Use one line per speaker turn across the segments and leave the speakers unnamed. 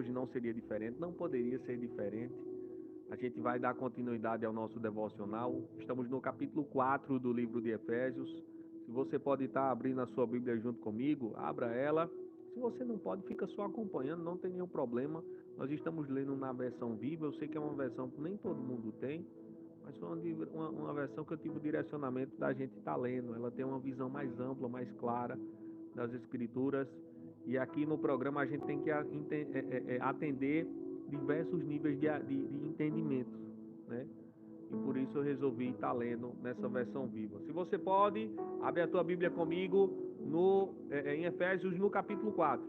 hoje não seria diferente, não poderia ser diferente. A gente vai dar continuidade ao nosso devocional. Estamos no capítulo 4 do livro de Efésios. Se você pode estar abrindo a sua Bíblia junto comigo, abra ela. Se você não pode, fica só acompanhando, não tem nenhum problema. Nós estamos lendo na versão viva. Eu sei que é uma versão que nem todo mundo tem, mas foi uma versão que eu tive o direcionamento da gente estar lendo. Ela tem uma visão mais ampla, mais clara das Escrituras. E aqui no programa a gente tem que atender diversos níveis de entendimento, né? E por isso eu resolvi estar lendo nessa versão viva. Se você pode, abre a tua Bíblia comigo em Efésios, no capítulo 4.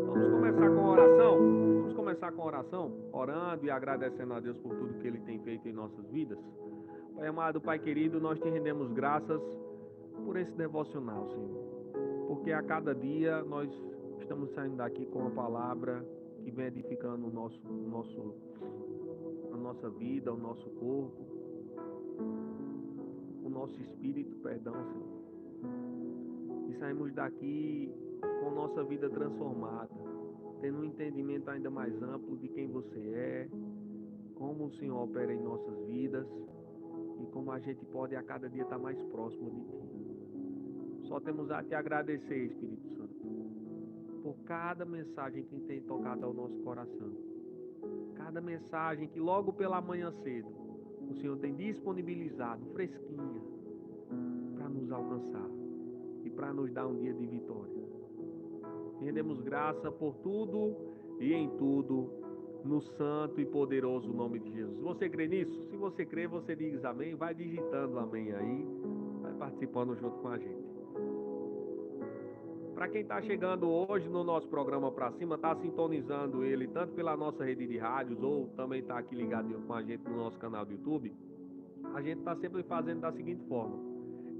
Vamos começar com a oração? Vamos começar com a oração, orando e agradecendo a Deus por tudo que Ele tem feito em nossas vidas. Pai amado, Pai querido, nós te rendemos graças por esse devocional, Senhor. Porque a cada dia nós estamos saindo daqui com uma palavra que vem edificando a nossa vida, o nosso corpo, o nosso espírito, perdão, Senhor. E saímos daqui com nossa vida transformada, tendo um entendimento ainda mais amplo de quem você é, como o Senhor opera em nossas vidas e como a gente pode a cada dia estar mais próximo de Ti. Só temos a Te agradecer, Espírito Santo, por cada mensagem que tem tocado ao nosso coração. Cada mensagem que logo pela manhã cedo o Senhor tem disponibilizado, fresquinha, para nos alcançar e para nos dar um dia de vitória. Rendemos graça por tudo e em tudo, no santo e poderoso nome de Jesus. Você crê nisso? Se você crê, você diz amém. Vai digitando amém aí, vai participando junto com a gente. Para quem está chegando hoje no nosso programa Para Cima, está sintonizando ele tanto pela nossa rede de rádios ou também está aqui ligado com a gente no nosso canal do YouTube, a gente está sempre fazendo da seguinte forma.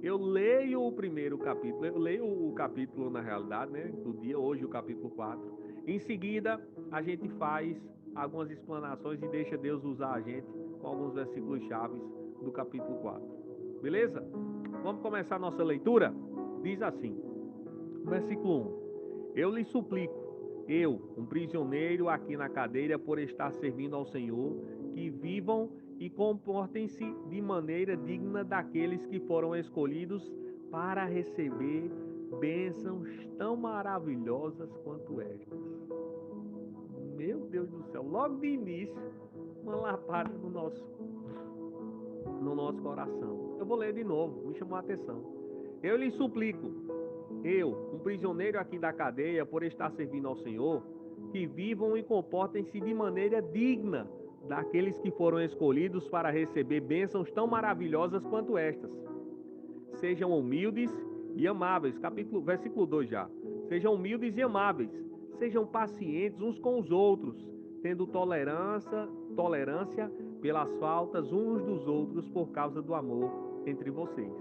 Eu leio o primeiro capítulo, eu leio o capítulo na realidade, né, do dia, hoje o capítulo 4. Em seguida, a gente faz algumas explanações e deixa Deus usar a gente com alguns versículos chaves do capítulo 4. Beleza? Vamos começar a nossa leitura? Diz assim, versículo 1. Eu lhe suplico, eu, um prisioneiro aqui na cadeia por estar servindo ao Senhor, que vivam e comportem-se de maneira digna daqueles que foram escolhidos para receber bênçãos tão maravilhosas quanto estas. Meu Deus do céu, logo de início, uma lapada no nosso coração. Eu vou ler de novo, me chamou a atenção. Eu lhe suplico, eu, um prisioneiro aqui da cadeia por estar servindo ao Senhor, que vivam e comportem-se de maneira digna daqueles que foram escolhidos para receber bênçãos tão maravilhosas quanto estas. Sejam humildes e amáveis, versículo 2 já. Sejam humildes e amáveis, sejam pacientes uns com os outros, tendo tolerância pelas faltas uns dos outros por causa do amor entre vocês.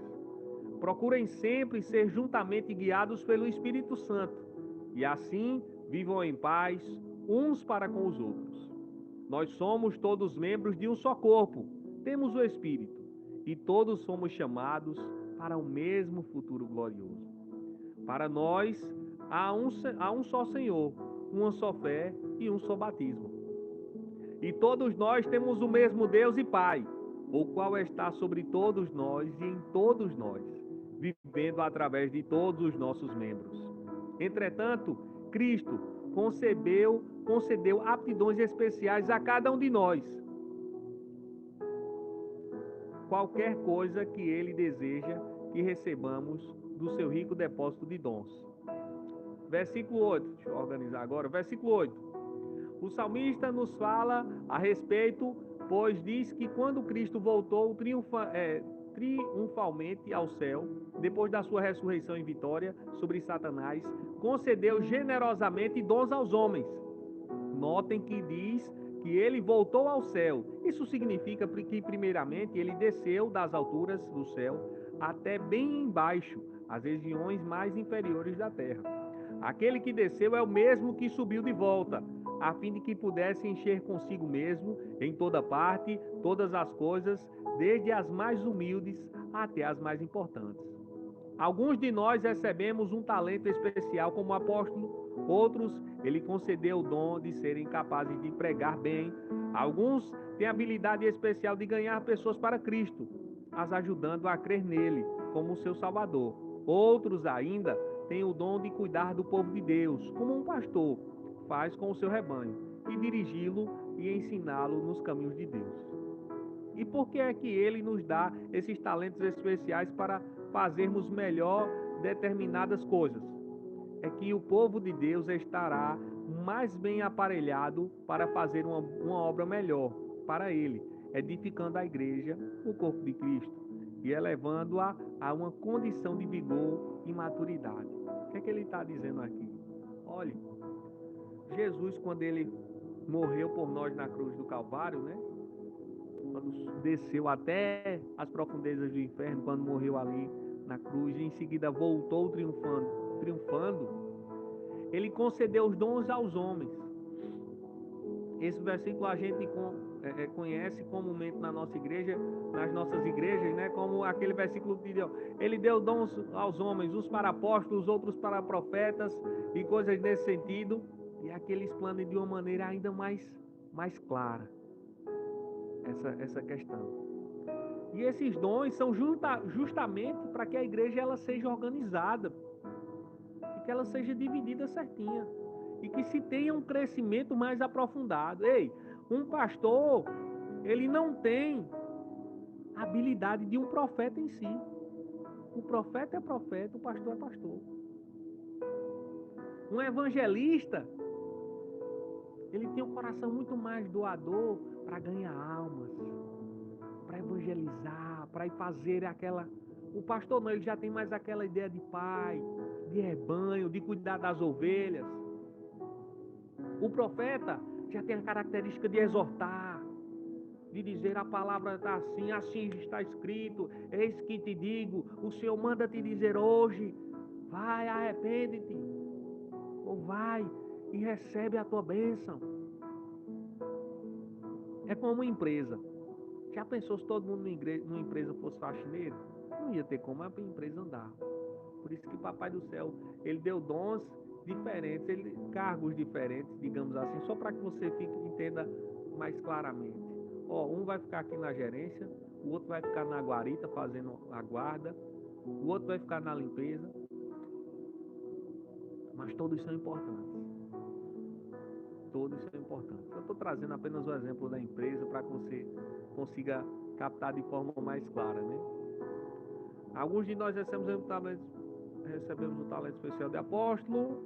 Procurem sempre ser juntamente guiados pelo Espírito Santo, e assim vivam em paz uns para com os outros. Nós somos todos membros de um só corpo, temos o Espírito, e todos somos chamados para o mesmo futuro glorioso. Para nós, há um só Senhor, uma só fé e um só batismo. E todos nós temos o mesmo Deus e Pai, o qual está sobre todos nós e em todos nós, vivendo através de todos os nossos membros. Entretanto, Cristo concedeu aptidões especiais a cada um de nós. Qualquer coisa que Ele deseja que recebamos do seu rico depósito de dons. Versículo 8, deixa eu organizar agora. Versículo 8. O salmista nos fala a respeito, pois diz que quando Cristo voltou triunfalmente ao céu, depois da sua ressurreição em vitória sobre Satanás, concedeu generosamente dons aos homens. Notem que diz que ele voltou ao céu. Isso significa que, primeiramente, ele desceu das alturas do céu até bem embaixo, as regiões mais inferiores da terra. Aquele que desceu é o mesmo que subiu de volta, a fim de que pudesse encher consigo mesmo, em toda parte, todas as coisas, desde as mais humildes até as mais importantes. Alguns de nós recebemos um talento especial como apóstolo, outros ele concedeu o dom de serem capazes de pregar bem. Alguns têm a habilidade especial de ganhar pessoas para Cristo, as ajudando a crer nele como seu Salvador. Outros ainda têm o dom de cuidar do povo de Deus, como um pastor faz com o seu rebanho, e dirigi-lo e ensiná-lo nos caminhos de Deus. E por que é que ele nos dá esses talentos especiais para fazermos melhor determinadas coisas? É que o povo de Deus estará mais bem aparelhado para fazer uma obra melhor para ele, edificando a igreja, o corpo de Cristo, e elevando-a a uma condição de vigor e maturidade. O que é que ele está dizendo aqui? Olhe, Jesus, quando ele morreu por nós na cruz do Calvário, né? Quando desceu até as profundezas do inferno, quando morreu ali na cruz, e em seguida voltou triunfando, ele concedeu os dons aos homens. Esse versículo a gente conhece comumente na nossa igreja, nas nossas igrejas, né? Como aquele versículo que diz, ele deu dons aos homens, uns para apóstolos, outros para profetas e coisas nesse sentido. E aqui ele explana de uma maneira ainda mais clara essa questão. E esses dons são justamente para que a igreja ela seja organizada e que ela seja dividida certinha e que se tenha um crescimento mais aprofundado. Ei, um pastor, ele não tem a habilidade de um profeta em si. O profeta é profeta, o pastor é pastor. Um evangelista, ele tem um coração muito mais doador para ganhar almas, para evangelizar, para ir fazer aquela... O pastor não, ele já tem mais aquela ideia de pai, de rebanho, de cuidar das ovelhas. O profeta já tem a característica de exortar, de dizer a palavra está assim, assim está escrito, eis que te digo, o Senhor manda te dizer hoje, vai, arrepende-te, ou vai e recebe a tua bênção. É como uma empresa. Já pensou se todo mundo numa empresa fosse faxineiro? Não ia ter como a empresa andar. Por isso que o Papai do Céu, ele deu dons diferentes, cargos diferentes, digamos assim, só para que você entenda mais claramente. Um vai ficar aqui na gerência, o outro vai ficar na guarita fazendo a guarda, o outro vai ficar na limpeza, mas todos são importantes. Todos são importantes. Eu estou trazendo apenas o exemplo da empresa para que você consiga captar de forma mais clara, né? Alguns de nós recebemos o talento especial de apóstolo.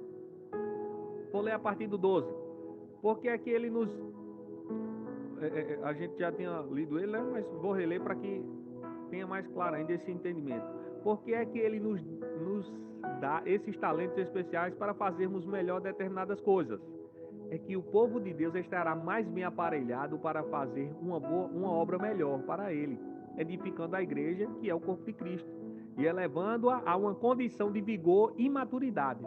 Vou ler a partir do 12. Porque é que ele nos... a gente já tinha lido ele, né? Mas vou reler para que tenha mais claro ainda esse entendimento. Porque é que ele nos dá esses talentos especiais para fazermos melhor determinadas coisas. É que o povo de Deus estará mais bem aparelhado para fazer uma obra melhor para ele, edificando a igreja, que é o corpo de Cristo, e elevando-a a uma condição de vigor e maturidade,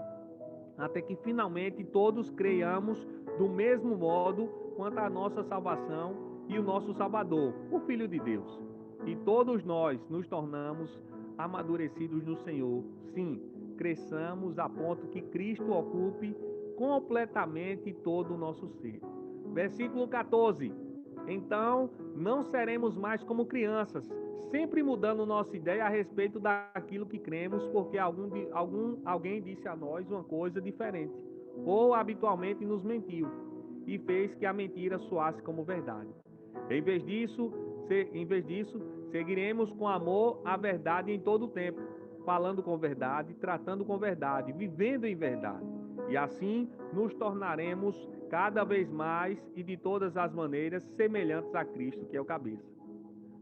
até que finalmente todos creiamos do mesmo modo quanto à nossa salvação e o nosso Salvador, o Filho de Deus. E todos nós nos tornamos amadurecidos no Senhor. Sim, cresçamos a ponto que Cristo ocupe completamente todo o nosso ser. Versículo 14. Então, não seremos mais como crianças, sempre mudando nossa ideia a respeito daquilo que cremos, porque alguém disse a nós uma coisa diferente, ou habitualmente nos mentiu, e fez que a mentira soasse como verdade. Em vez disso, seguiremos com amor a verdade em todo o tempo, falando com verdade, tratando com verdade, vivendo em verdade. E assim nos tornaremos cada vez mais e de todas as maneiras semelhantes a Cristo, que é o cabeça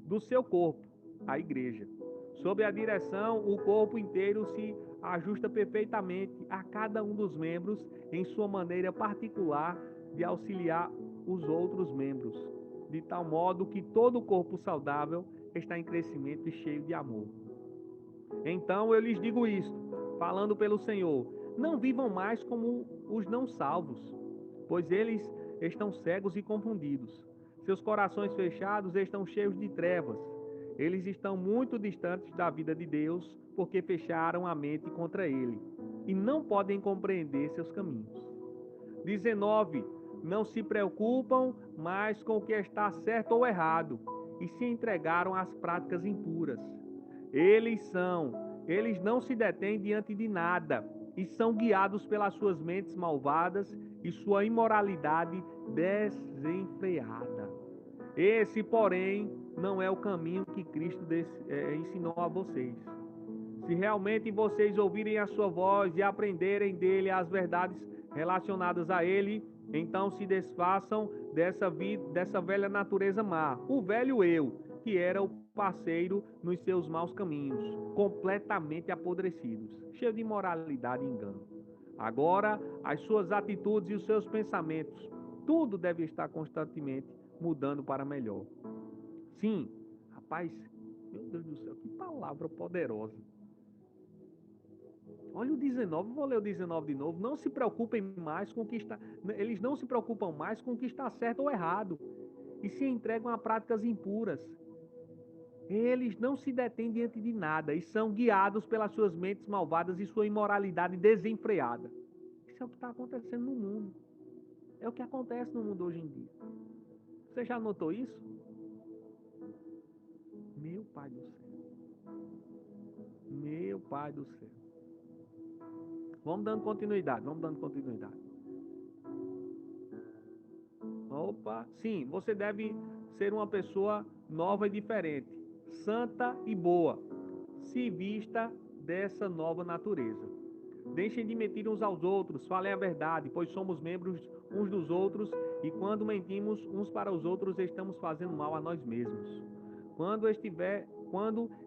do seu corpo, a igreja. Sob a direção, o corpo inteiro se ajusta perfeitamente a cada um dos membros em sua maneira particular de auxiliar os outros membros, de tal modo que todo o corpo saudável está em crescimento e cheio de amor. Então eu lhes digo isto, falando pelo Senhor: não vivam mais como os não salvos, pois eles estão cegos e confundidos. Seus corações fechados estão cheios de trevas. Eles estão muito distantes da vida de Deus, porque fecharam a mente contra ele e não podem compreender seus caminhos. 19. Não se preocupam mais com o que está certo ou errado e se entregaram às práticas impuras. Eles não se detêm diante de nada e são guiados pelas suas mentes malvadas e sua imoralidade desenfreada. Esse, porém, não é o caminho que Cristo ensinou a vocês. Se realmente vocês ouvirem a sua voz e aprenderem dele as verdades relacionadas a ele, então se desfaçam dessa velha natureza má, o velho eu, que era o parceiro nos seus maus caminhos, completamente apodrecidos, cheio de imoralidade e engano. Agora, as suas atitudes e os seus pensamentos, tudo deve estar constantemente mudando para melhor. Sim, rapaz, meu Deus do céu, que palavra poderosa. Olha o 19, vou ler o 19 de novo. Não se preocupem mais com o que está. Eles não se preocupam mais com o que está certo ou errado e se entregam a práticas impuras. Eles não se detêm diante de nada e são guiados pelas suas mentes malvadas e sua imoralidade desenfreada. Isso é o que está acontecendo no mundo. É o que acontece no mundo hoje em dia. Você já notou isso? Meu Pai do céu. Meu Pai do céu. Vamos dando continuidade. Opa, sim, você deve ser uma pessoa nova e diferente, santa e boa. Se vista dessa nova natureza. Deixem de mentir uns aos outros, falem a verdade, pois somos membros uns dos outros e quando mentimos uns para os outros, estamos fazendo mal a nós mesmos. Quando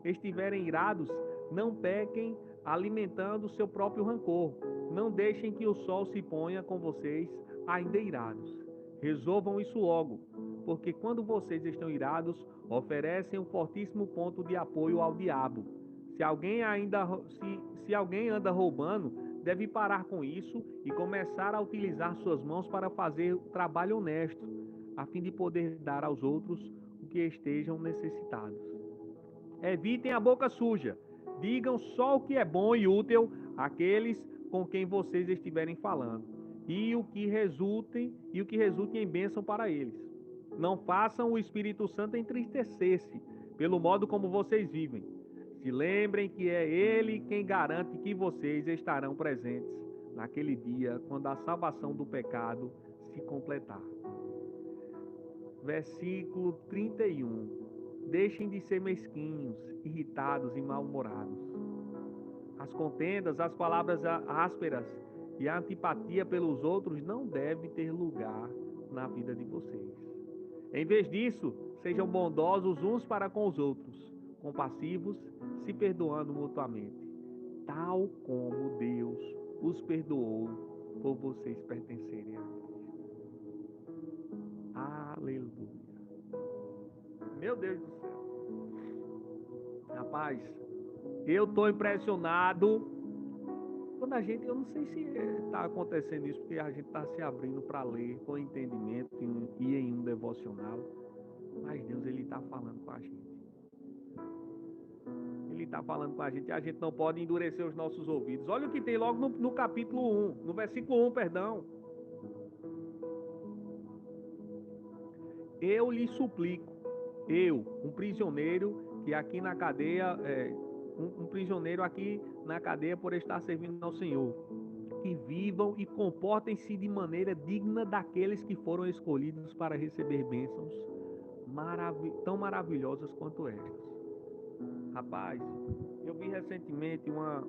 estiverem irados, não pequem alimentando seu próprio rancor. Não deixem que o sol se ponha com vocês ainda irados. Resolvam isso logo, porque quando vocês estão irados, oferecem um fortíssimo ponto de apoio ao diabo. Se alguém anda roubando, deve parar com isso e começar a utilizar suas mãos para fazer trabalho honesto, a fim de poder dar aos outros o que estejam necessitados. Evitem a boca suja. Digam só o que é bom e útil àqueles com quem vocês estiverem falando, e o que resulte em bênção para eles. Não façam o Espírito Santo entristecer-se pelo modo como vocês vivem. Se lembrem que é Ele quem garante que vocês estarão presentes naquele dia, quando a salvação do pecado se completar. Versículo 31. Deixem de ser mesquinhos, irritados e mal-humorados. As contendas, as palavras ásperas e a antipatia pelos outros não devem ter lugar na vida de vocês. Em vez disso, sejam bondosos uns para com os outros, compassivos, se perdoando mutuamente, tal como Deus os perdoou por vocês pertencerem a Cristo. Aleluia. Meu Deus do céu. Rapaz, eu estou impressionado quando eu não sei se está acontecendo isso, porque a gente está se abrindo para ler com entendimento e em um devocional, mas Deus, Ele está falando com a gente. Ele está falando com a gente e a gente não pode endurecer os nossos ouvidos. Olha o que tem logo no capítulo 1, no versículo 1, perdão. Eu lhe suplico, um prisioneiro que aqui na cadeia, um prisioneiro aqui na cadeia por estar servindo ao Senhor, que vivam e comportem-se de maneira digna daqueles que foram escolhidos para receber bênçãos tão maravilhosas quanto estas. Rapaz, eu vi recentemente uma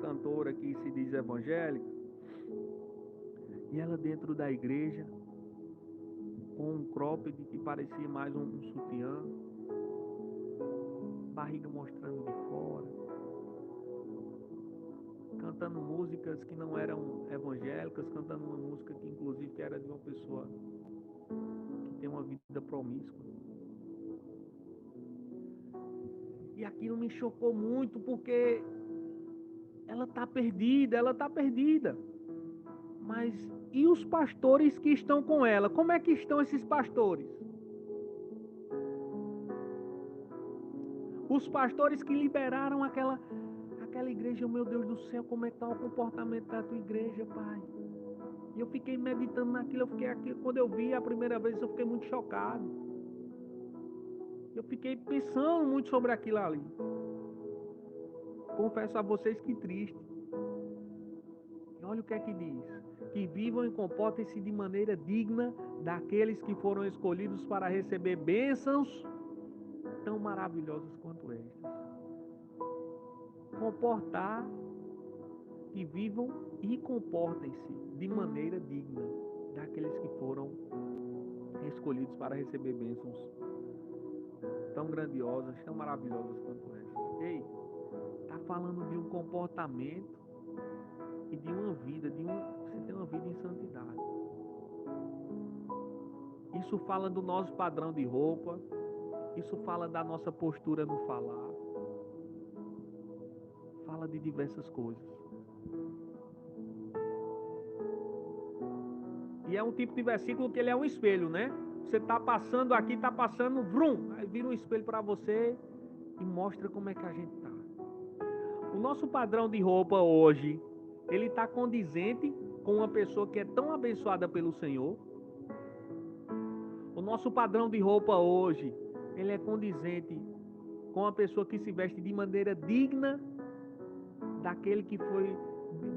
cantora que se diz evangélica, e ela dentro da igreja, com um cropped que parecia mais um sutiã, barriga mostrando de fora, cantando músicas que não eram evangélicas, cantando uma música que inclusive era de uma pessoa que tem uma vida promíscua. E aquilo me chocou muito, porque ela está perdida. Mas e os pastores que estão com ela? Como é que estão esses pastores? Os pastores que liberaram aquela aquela igreja, meu Deus do céu, como é que está o comportamento da tua igreja, Pai? E eu fiquei meditando naquilo, eu fiquei aqui, quando eu vi a primeira vez, eu fiquei muito chocado. Eu fiquei pensando muito sobre aquilo ali. Confesso a vocês que triste. E olha o que é que diz. Que vivam e comportem-se de maneira digna daqueles que foram escolhidos para receber bênçãos tão maravilhosas quanto estas. Comportar, que vivam e comportem-se de maneira digna daqueles que foram escolhidos para receber bênçãos tão grandiosas, tão maravilhosas quanto essas. Ei, está falando de um comportamento e de uma vida, você tem uma vida em santidade. Isso fala do nosso padrão de roupa, isso fala da nossa postura no falar, fala de diversas coisas. E é um tipo de versículo que ele é um espelho, né? Você está passando aqui, está passando, vrum, aí vira um espelho para você e mostra como é que a gente está. O nosso padrão de roupa hoje, ele está condizente com uma pessoa que é tão abençoada pelo Senhor. O nosso padrão de roupa hoje, ele é condizente com uma pessoa que se veste de maneira digna daquele que foi,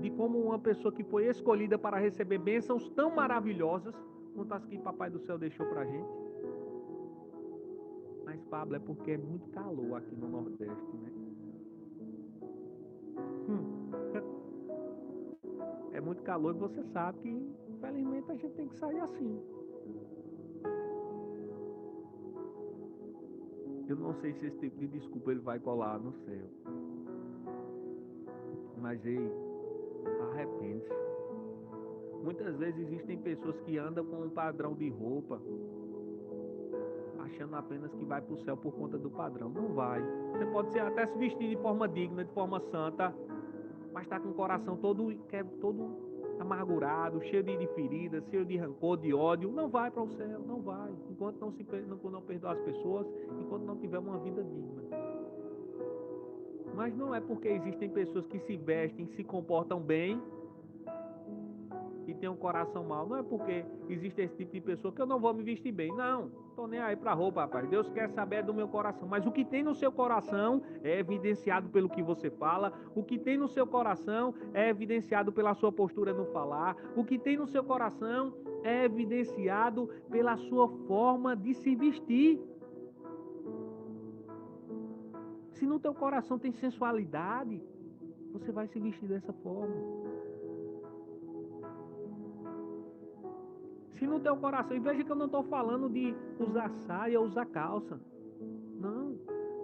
de como uma pessoa que foi escolhida para receber bênçãos tão maravilhosas quanto as que Papai do Céu deixou para a gente. Mas, Pablo, é porque é muito calor aqui no Nordeste, né? É muito calor e você sabe que, infelizmente, a gente tem que sair assim. Eu não sei se esse tipo de desculpa ele vai colar no céu. Mas, ei, arrepende-se. Muitas vezes existem pessoas que andam com um padrão de roupa, achando apenas que vai para o céu por conta do padrão. Não vai. Você pode até se vestir de forma digna, de forma santa, mas está com o coração todo amargurado, cheio de feridas, cheio de rancor, de ódio. Não vai para o céu, não vai. Enquanto não perdoar as pessoas, enquanto não tiver uma vida digna. Mas não é porque existem pessoas que se vestem, se comportam bem e tem um coração mau. Não é porque existe esse tipo de pessoa que eu não vou me vestir bem. Não, tô nem aí pra roupa, rapaz. Deus quer saber do meu coração. Mas o que tem no seu coração é evidenciado pelo que você fala. O que tem no seu coração é evidenciado pela sua postura no falar. O que tem no seu coração é evidenciado pela sua forma de se vestir. Se no teu coração tem sensualidade, você vai se vestir dessa forma. Se no teu coração, e veja que eu não estou falando de usar saia ou usar calça. Não.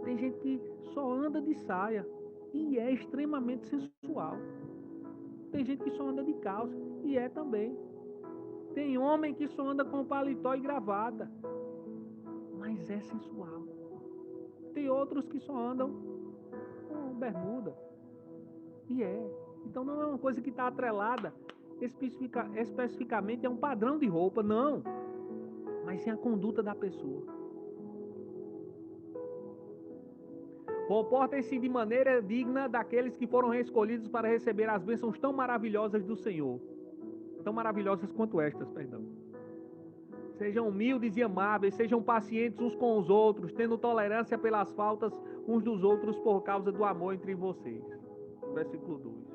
Tem gente que só anda de saia e é extremamente sensual. Tem gente que só anda de calça e é também. Tem homem que só anda com paletó e gravata, mas é sensual. Tem outros que só andam com bermuda e é. Então não é uma coisa que está atrelada especificamente a um padrão de roupa, não. Mas sim a conduta da pessoa. Comportem-se de maneira digna daqueles que foram escolhidos para receber as bênçãos tão maravilhosas do Senhor. Tão maravilhosas quanto estas, perdão. Sejam humildes e amáveis, sejam pacientes uns com os outros, tendo tolerância pelas faltas uns dos outros por causa do amor entre vocês. Versículo 2.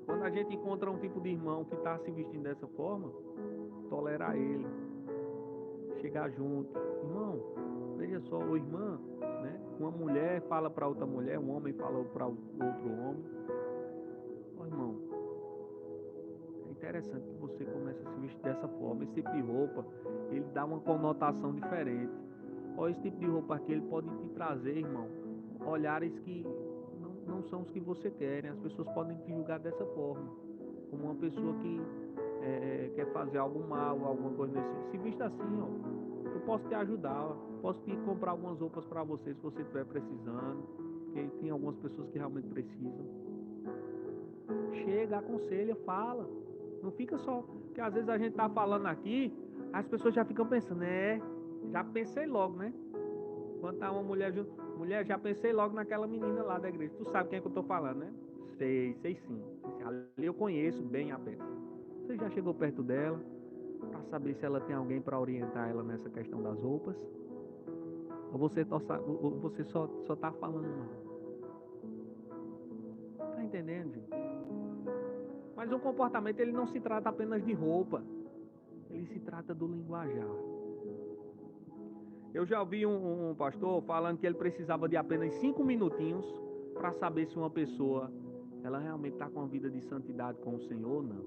Quando a gente encontra um tipo de irmão que está se vestindo dessa forma, tolerar ele, chegar junto. Irmão, veja só, ou irmã, né? Uma mulher fala para outra mulher, um homem fala para outro homem. Ó, irmão, é interessante que você comece a se vestir dessa forma. Esse tipo de roupa, ele dá uma conotação diferente. Ó, esse tipo de roupa aqui, ele pode te trazer, irmão, olhares que não são os que você quer, né? As pessoas podem te julgar dessa forma, como uma pessoa que quer fazer algo mal, alguma coisa desse. Se vista assim, ó, eu posso te ajudar, posso te comprar algumas roupas para você se você estiver precisando, porque tem algumas pessoas que realmente precisam. Chega, aconselha, fala. Não fica só, porque às vezes a gente tá falando aqui, as pessoas já ficam pensando, já pensei logo, né? Quando tá uma mulher junto, Mulher, já pensei logo naquela menina lá da igreja. Tu sabe quem é que eu tô falando, né? Sei sim. Ali eu conheço bem a peça. Você já chegou perto dela para saber se ela tem alguém para orientar ela nessa questão das roupas? Ou você só tá falando mal? Tá entendendo, gente? Mas o comportamento ele não se trata apenas de roupa. Ele se trata do linguajar. Eu já ouvi um pastor falando que ele precisava de apenas 5 minutinhos para saber se uma pessoa ela realmente está com uma vida de santidade com o Senhor ou não.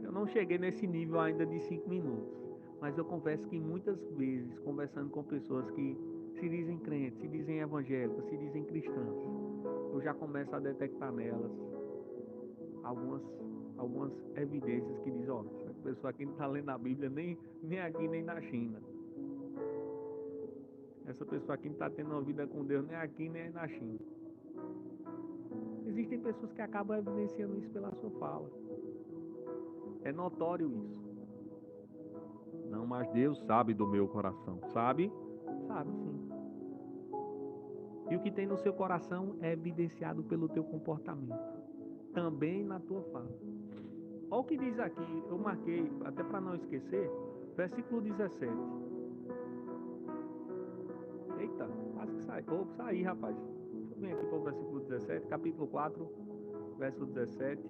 Eu não cheguei nesse nível ainda de 5 minutos, mas eu confesso que muitas vezes, conversando com pessoas que se dizem crentes, se dizem evangélicas, se dizem cristãs, eu já começo a detectar nelas algumas, algumas evidências que dizem, ó, essa pessoa aqui não está lendo a Bíblia nem aqui nem na China. Essa pessoa aqui não está tendo uma vida com Deus nem aqui nem na China. Existem pessoas que acabam evidenciando isso pela sua fala. É notório isso. Não, mas Deus sabe do meu coração. Sabe? Sabe sim. E o que tem no seu coração é evidenciado pelo teu comportamento. Também na tua fala. Olha o que diz aqui, eu marquei, até para não esquecer, versículo 17. Eita, quase que sai. Vou sair, rapaz. Deixa eu vir aqui para o versículo 17, capítulo 4, verso 17.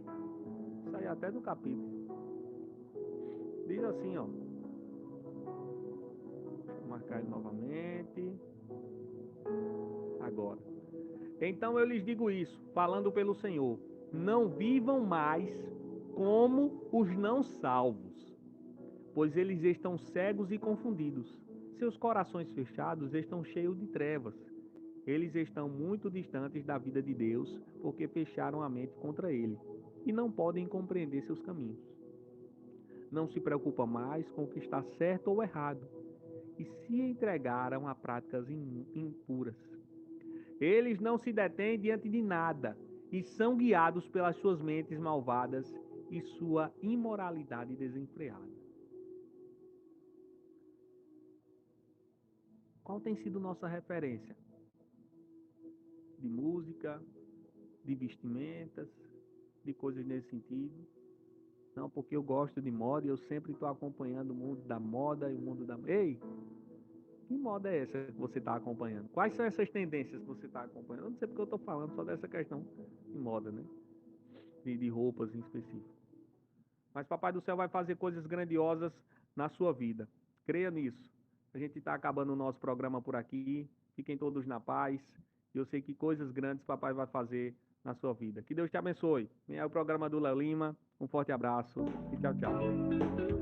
Sair até do capítulo. Diz assim, ó. Deixa eu marcar ele novamente. Agora. Então eu lhes digo isso, falando pelo Senhor: não vivam mais como os não salvos, pois eles estão cegos e confundidos. Seus corações fechados estão cheios de trevas. Eles estão muito distantes da vida de Deus, porque fecharam a mente contra Ele e não podem compreender seus caminhos. Não se preocupa mais com o que está certo ou errado e se entregaram a práticas impuras. Eles não se detêm diante de nada e são guiados pelas suas mentes malvadas e sua imoralidade desenfreada. Qual tem sido nossa referência? De música, de vestimentas, de coisas nesse sentido? Não, porque eu gosto de moda e eu sempre estou acompanhando o mundo da moda e o mundo da... Ei, que moda é essa que você está acompanhando? Quais são essas tendências que você está acompanhando? Eu não sei porque eu estou falando só dessa questão de moda, né? De roupas em específico. Mas Papai do Céu vai fazer coisas grandiosas na sua vida. Creia nisso. A gente está acabando o nosso programa por aqui. Fiquem todos na paz. E eu sei que coisas grandes Papai vai fazer na sua vida. Que Deus te abençoe. Vem aí o programa do Léo Lima. Um forte abraço e tchau, tchau.